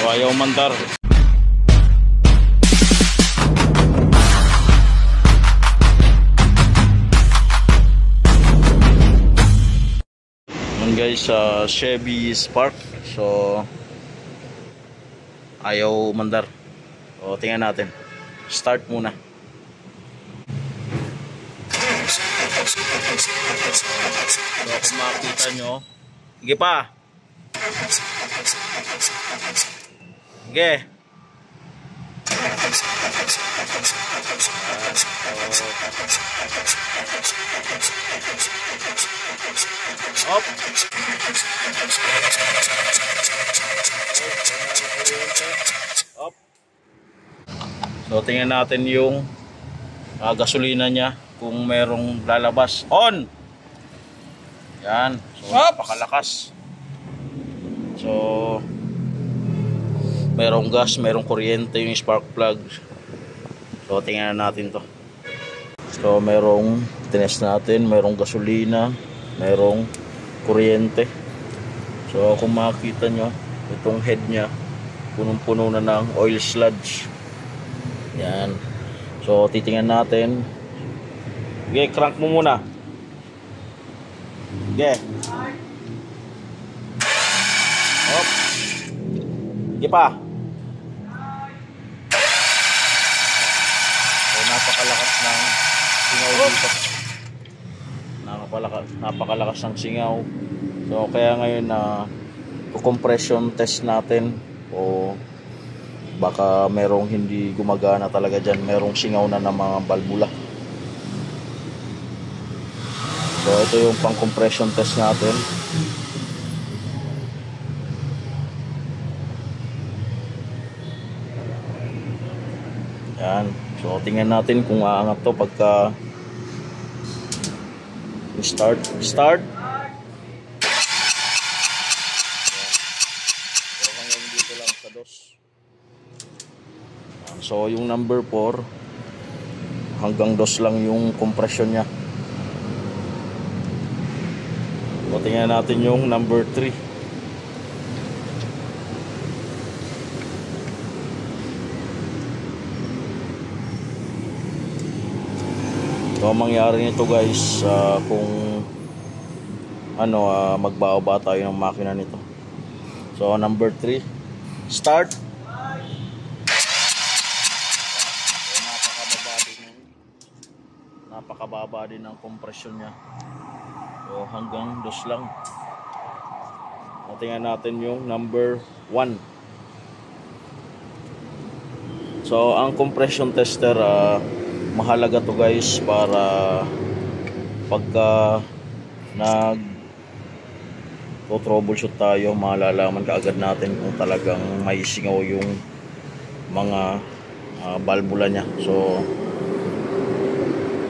ayaw mandar. Guys, Chevy Spark, so ayaw mandar. O tingnan natin, start muna. So kung makikita nyo, sige pa, sige. Up. Up. So tingnan natin yung gasolina niya kung merong lalabas. On. Yan. So napakalakas. So merong gas, merong kuryente yung spark plug. So tingnan natin to. So merong tinest natin, merong gasolina, merong kuryente. So kung makikita nyo, itong head nya punong-puno na ng oil sludge. Yan. So titingnan natin. Okay, crank mo muna. Okay. Hop. Sige pa. So napakalakas ng singaw dito. Napakalakas ng singaw. So kaya ngayon na compression test natin o baka merong hindi gumagana talaga dyan, merong singaw na ng mga balbula. So ito yung pang compression test natin. Yan. So tingnan natin kung aangat to pagka start. So yung number 4 hanggang 2 lang yung compression nya. So tingnan natin yung number 3. So mangyari nito guys, kung magbaaba tayo ng makina nito. So number 3, start. Napakababa din ng compression nya. So hanggang 2 lang. Tingnan natin yung number 1. So ang compression tester, mahalaga to guys para pagka troubleshoot tayo, malalaman kaagad natin kung talagang may singaw yung mga balbula nya. So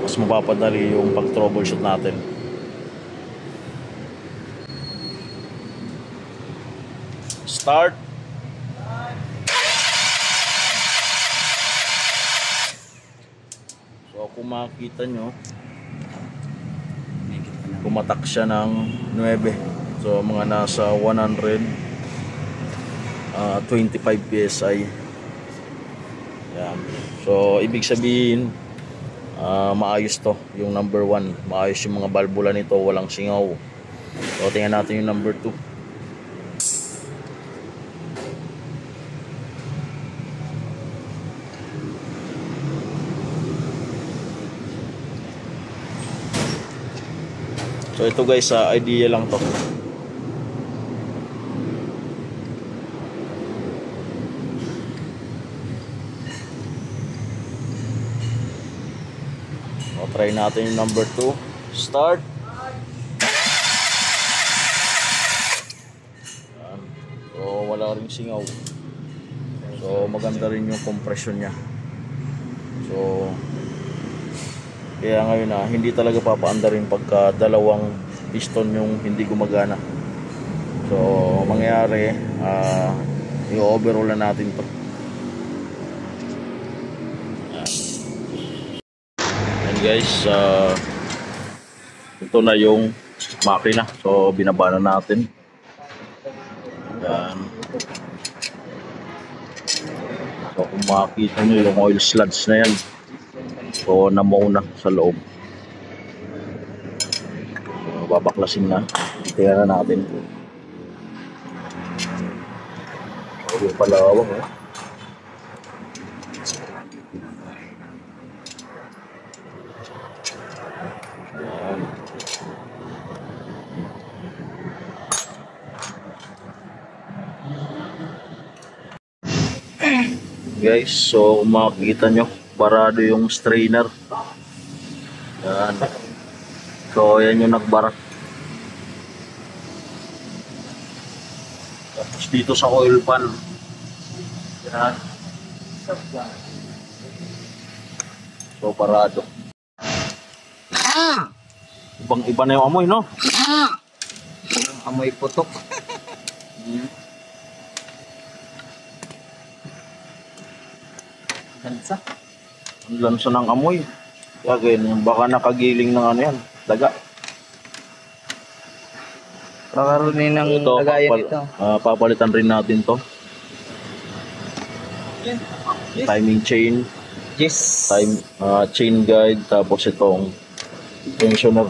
mas mapapadali yung pag troubleshoot natin. Start. So kung makikita nyo, pumatak siya ng 9. So mga nasa 125 PSI. Yan. So ibig sabihin, maayos to yung number 1. Maayos yung mga balbula nito, walang singaw. So tingnan natin yung number 2. So ito guys, idea lang to. So try natin yung number 2. Start. Yan. So wala ring singaw. So maganda rin yung compression nya. So kaya ngayon hindi talaga papaanda rin pagka dalawang piston yung hindi gumagana. So mangyayari, i-overhaul na natin to. And guys, ito na yung makina. So binaba na natin. Yan. So kung makikita nyo yung oil sludge na yan, so namauna sa loob. So babaklasin na, tingnan na natin. So yung palawang guys, so kung makikita nyo, barado yung strainer. Yan. So yan yung nagbara. Tapos dito sa oil pan, yan. So barado. Ibang iba na yung amoy, no? Amoy putok. Lansa. Ang lansa ng amoy. Kaya ganyan, baka nakagiling ng ano yan, daga. Kakaroon ng Ito, lagayan ito. papalitan rin natin to. Timing chain, Yes. chain guide, tapos itong tensioner.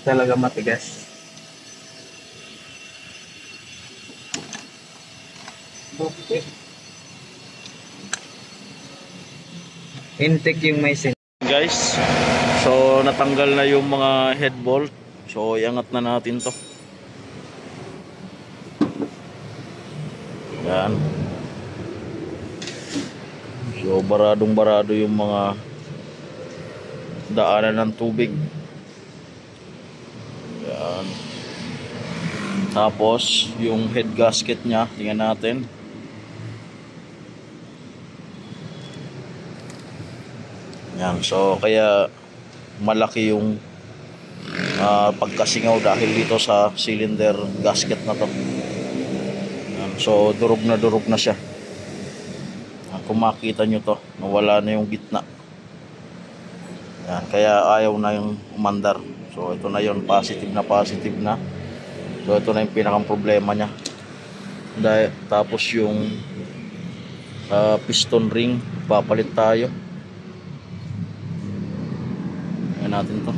Talaga matigas. Intake yung may sin. Guys, so natanggal na yung mga head bolt. So iangat na natin to. Yan. So baradong-barado yung mga daanan ng tubig. Yan. Tapos yung head gasket nya, tingnan natin. Yan, so kaya malaki yung pagkasingaw dahil dito sa cylinder gasket na to. Yan, so durog na siya. Kung makita nyo to, nawala na yung gitna. Yan, kaya ayaw na yung umandar. So ito na yon, positive na. So ito na yung pinakang problema nya. Tapos yung piston ring, papalit tayo. Ayan natin to.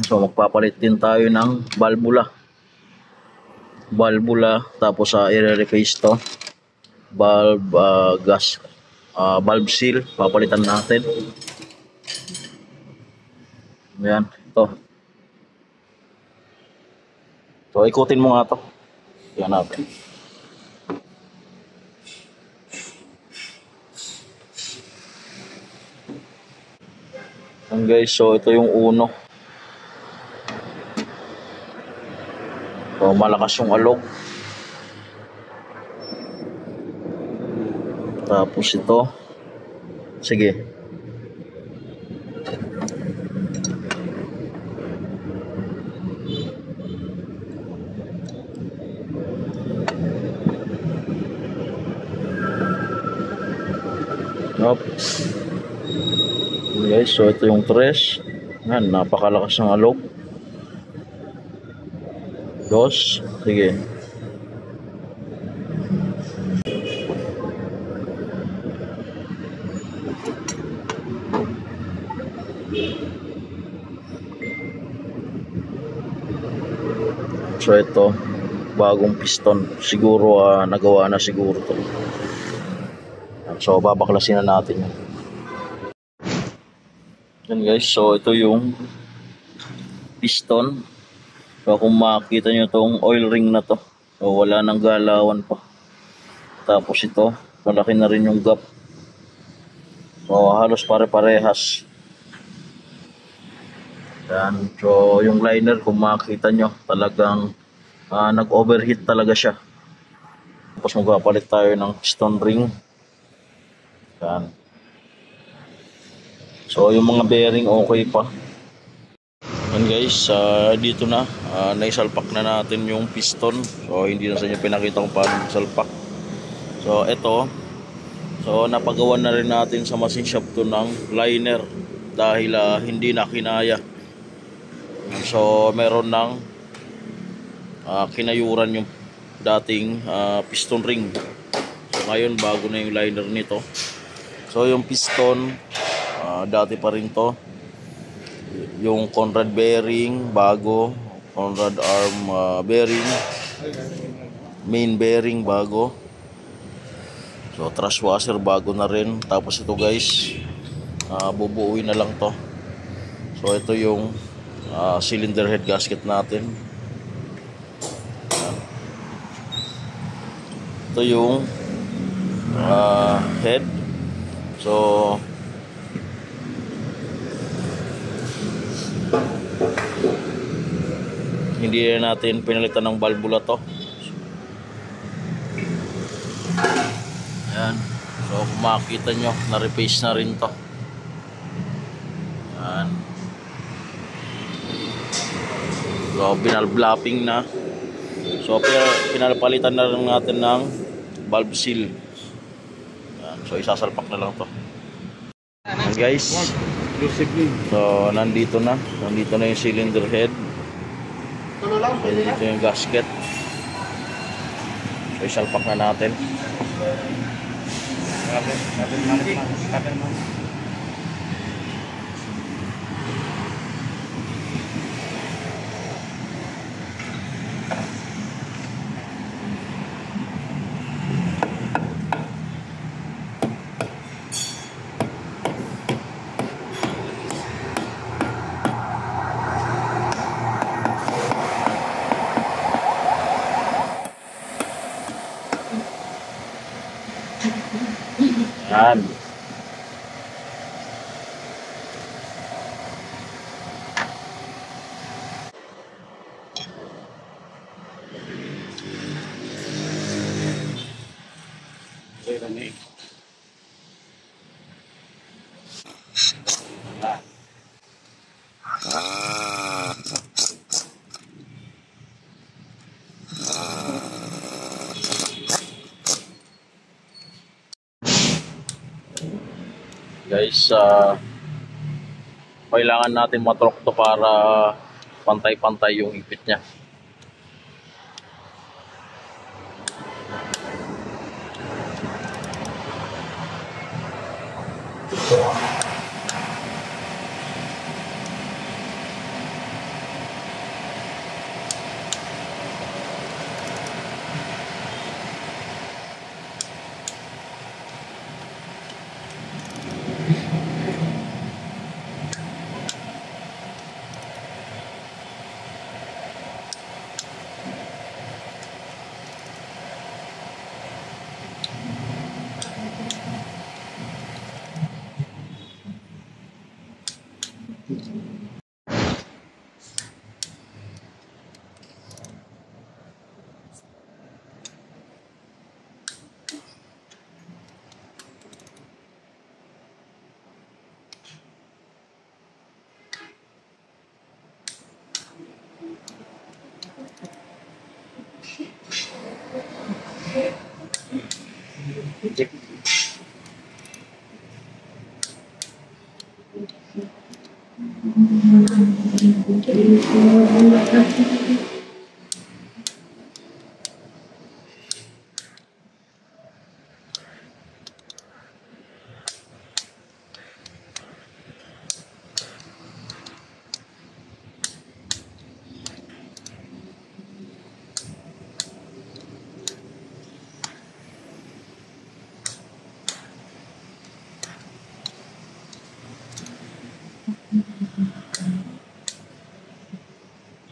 So magpapalit din tayo ng valvula, tapos i-replace to valve, valve seal, papalitan natin. Ayan, ito. So ikutin mo nga to. Yan natin. Ayan guys, so ito yung uno. So malakas yung alog. Tapos ito. Sige. Oops. Guys, so ito yung tres. Yan, napakalakas ng alog. Dos. Sige. So ito, bagong piston. Siguro nagawa na siguro to. So babaklasin na natin yan. Yan guys, so ito yung piston. So kung makikita nyo tong oil ring na to, so wala nang galawan pa. Tapos ito, malaki na rin yung gap. So halos pare-parehas. Yan. So yung liner kung makikita nyo, talagang nag-overheat talaga siya. Tapos magpapalit tayo ng piston ring. Yan. So yung mga bearing okay pa. Yan guys, dito na, naisalpak na natin yung piston. So hindi na sa inyo pinakita kung paano salpak. So ito, so napagawan na rin natin sa machine shop to ng liner dahil hindi na kinaya. So meron ng kinayuran yung dating piston ring. So ngayon bago na yung liner nito. So yung piston, dati pa rin to. Yung Conrad bearing bago, Conrad arm bearing, main bearing bago. So thrust washer bago na rin. Tapos ito guys, bubuuin na lang to. So ito yung cylinder head gasket natin. Ito yung head. So hindi na natin pinalitan ng valvula to. Ayan. So kung makikita nyo, na-replace na rin to. Ayan. So binalblapping na. So pinalpalitan na rin natin ng valve seal. Ayan. So isasalpak na lang to. Ayan guys. So nandito na yung cylinder head. So dito yung gasket. So isalpak na natin. Yan. Guys, kailangan natin matrok to para pantay-pantay yung ipit niya.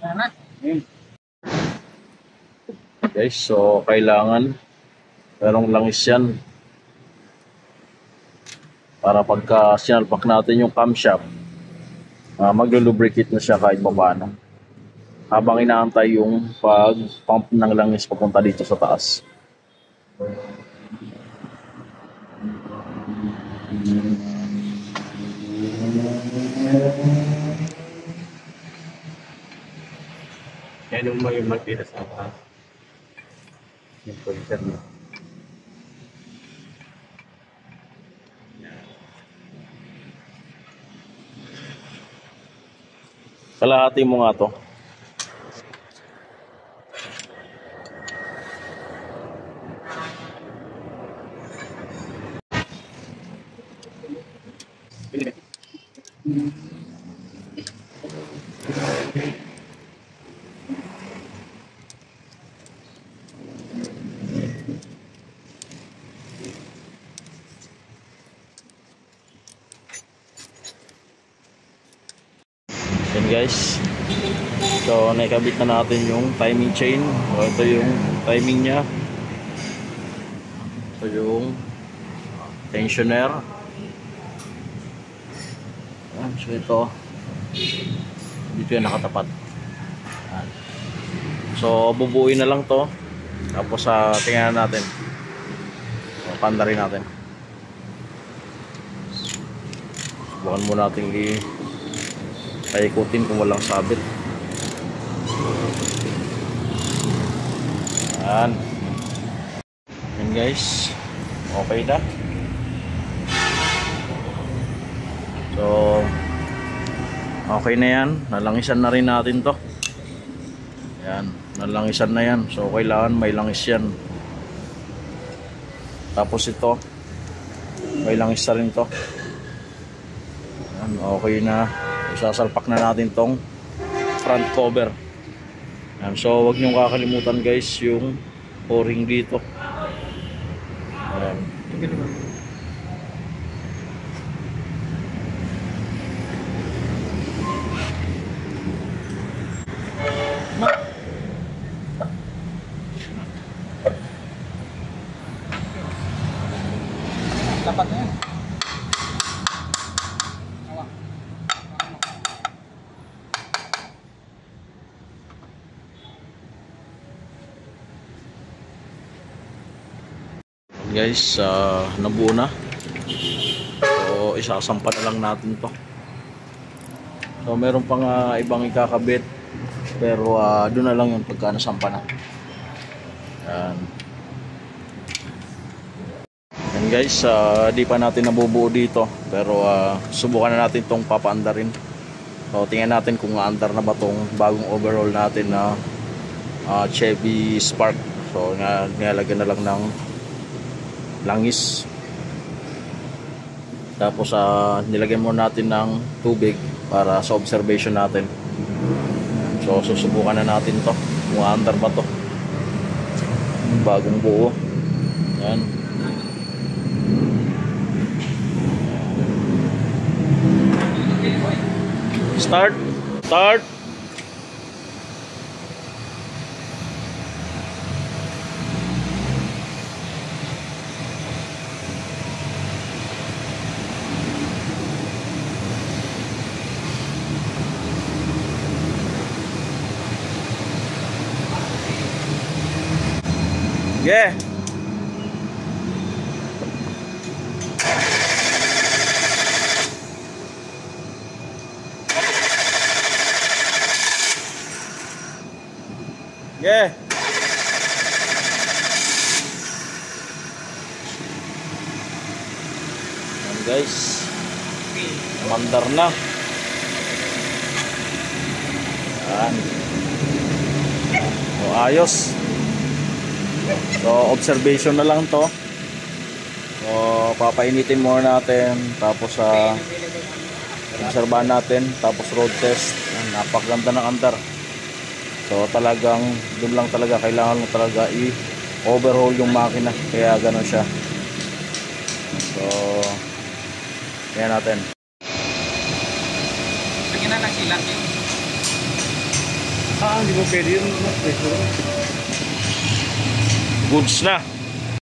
Sana. Guys, so kailangan merong langis yan para pagka sinalpak natin yung camshaft, maglo-lubricate na siya kahit papaano habang inaantay yung pag-pump ng langis papunta dito sa taas. Yan yung may magtira sa akin. Yung pointer mo. Kalahati mo nga to. Yan guys, so naikabit na natin yung timing chain. So ito yung timing nya, ito yung tensioner. So ito dito yan nakatapat. So bubuuin na lang to, tapos tingnan natin, panda rin natin. Subukan mo natin paikutin kung walang sabit. Yan guys, okay na. So okay na yan, nalangisan na rin natin to. Yan, nalangisan na yan. So kailangan may langis yan. Tapos ito may langis na rin to. Yan, okay na. Isasalpak na natin tong front cover. Yan, so wag niyong kakalimutan guys yung o-ring dito. Yan. Dapat na yan. Guys, nabuo na. So isasampa na lang natin to. So meron pang ibang ikakabit, pero doon na lang yung pagka nasampa na. Yan. Yan guys, di pa natin nabubuo dito, pero subukan na natin tong papaandarin. So tingnan natin kung aandar na ba tong bagong overhaul natin na Chevy Spark. So nilalagyan na lang ng langis, tapos nilagyan muna natin ng tubig para sa observation natin. So susubukan na natin to kung aandar ba to bagong buo. Yan. Start. Yeah. Yeah. Yan guys, mandar na. Yan. O, ayos. So observation na lang to. So papainitin muna natin, tapos obserbahan natin, tapos road test. Napakaganda ng andar. So talagang doon lang talaga kailangan mo talaga i-overhaul yung makina, kaya gano'n siya. So kaya natin. Tingnan na lang sila. Hindi mo pwede yun. Pressure. Goods na.